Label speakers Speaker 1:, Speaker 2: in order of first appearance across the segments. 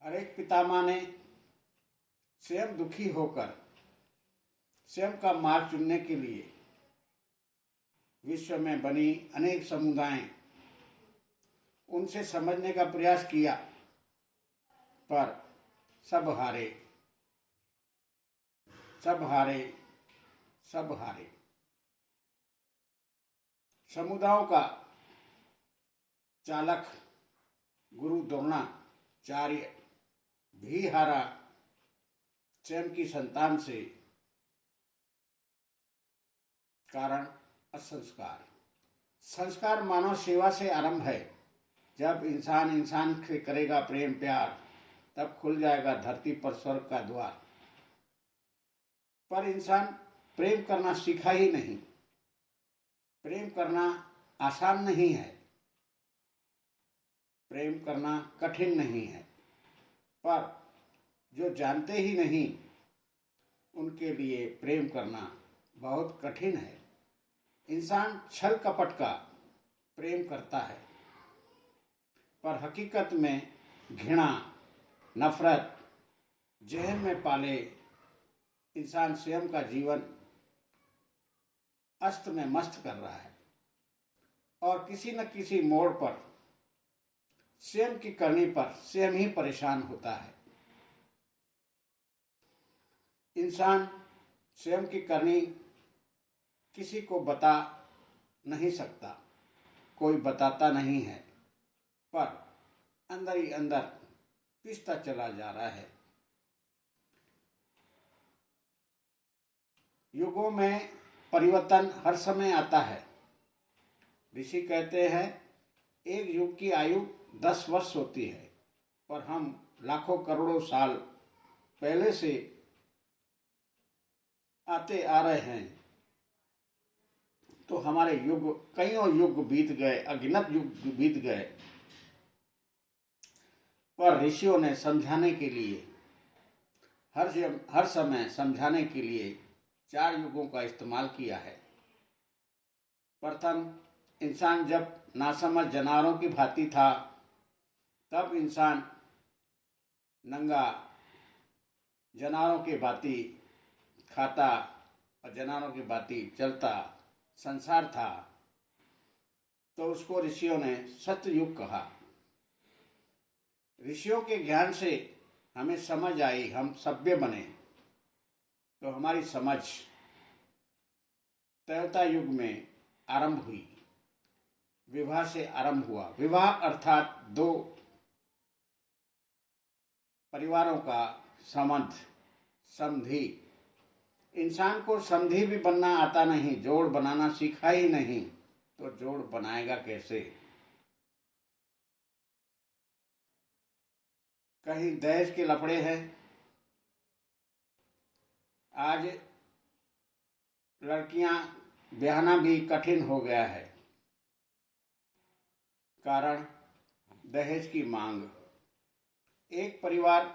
Speaker 1: एक पितामह ने स्वयं दुखी होकर स्वयं का मार्ग चुनने के लिए विश्व में बनी अनेक समुदाय उनसे समझने का प्रयास किया, पर सब हारे, सब हारे, सब हारे। समुदायों का चालक गुरु द्रोणाचार्य भी हारा स्वयं की संतान से। कारण असंस्कार। संस्कार मानव सेवा से आरंभ है। जब इंसान इंसान से करेगा प्रेम प्यार, तब खुल जाएगा धरती पर स्वर्ग का द्वार। पर इंसान प्रेम करना सीखा ही नहीं। प्रेम करना आसान नहीं है, प्रेम करना कठिन नहीं है, पर जो जानते ही नहीं उनके लिए प्रेम करना बहुत कठिन है। इंसान छल कपट का प्रेम करता है, पर हकीकत में घृणा नफरत जहन में पाले इंसान स्वयं का जीवन अस्त में मस्त कर रहा है और किसी न किसी मोड़ पर स्वयं की करनी पर स्वयं ही परेशान होता है। इंसान स्वयं की करनी किसी को बता नहीं सकता, कोई बताता नहीं है, पर अंदर ही अंदर पिसता चला जा रहा है। युगों में परिवर्तन हर समय आता है। ऋषि कहते हैं एक युग की आयु 10 वर्ष होती है, पर हम लाखों करोड़ों साल पहले से आते आ रहे हैं, तो हमारे युग कईयों युग बीत गए, अगिनत युग बीत गए। पर ऋषियों ने समझाने के लिए हर समय समझाने के लिए 4 युगों का इस्तेमाल किया है। प्रथम, इंसान जब नासमझ जानवरों की भांति था, तब इंसान नंगा जानवरों की भांति खाता और जानवरों की भांति चलता संसार था, तो उसको ऋषियों ने सतयुग कहा। ऋषियों के ज्ञान से हमें समझ आई, हम सभ्य बने, तो हमारी समझ त्रेता युग में आरंभ हुई। विवाह से आरंभ हुआ। विवाह अर्थात 2 परिवारों का संबंध, संधि। इंसान को संधि भी बनना आता नहीं, जोड़ बनाना सीखा ही नहीं, तो जोड़ बनाएगा कैसे? कहीं दहेज के लफड़े हैं। आज लड़कियां ब्याहना भी कठिन हो गया है, कारण दहेज की मांग। एक परिवार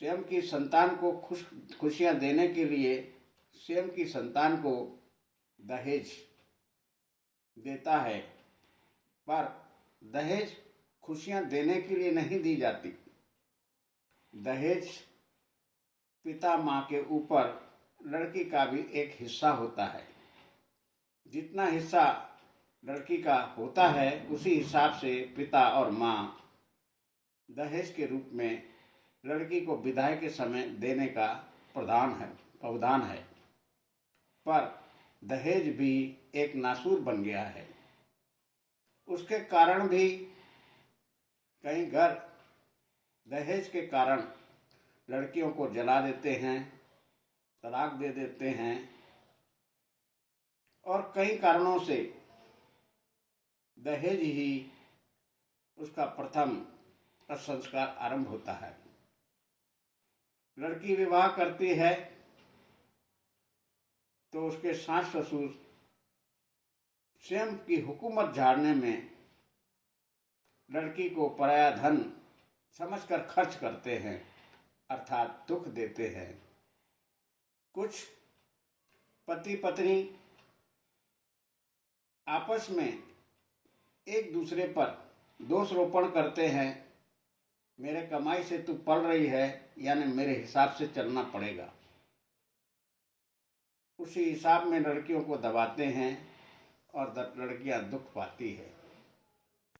Speaker 1: स्वयं की संतान को खुशियां देने के लिए स्वयं की संतान को दहेज देता है, पर दहेज खुशियां देने के लिए नहीं दी जाती। दहेज पिता माँ के ऊपर लड़की का भी एक हिस्सा होता है। जितना हिस्सा लड़की का होता है, उसी हिसाब से पिता और माँ दहेज के रूप में लड़की को विदाई के समय देने का प्रावधान है। पर दहेज भी एक नासूर बन गया है। उसके कारण भी कई घर दहेज के कारण लड़कियों को जला देते हैं, तलाक दे देते हैं, और कई कारणों से दहेज ही उसका प्रथम संस्कार आरंभ होता है। लड़की विवाह करती है तो उसके सास ससुर स्वयं की हुकूमत झाड़ने में लड़की को पराया धन समझकर खर्च करते हैं, अर्थात दुख देते हैं। कुछ पति पत्नी आपस में एक दूसरे पर दोष रोपण करते हैं, मेरे कमाई से तू पल रही है, यानी मेरे हिसाब से चलना पड़ेगा। उसी हिसाब में लड़कियों को दबाते हैं और लड़कियां दुख पाती है।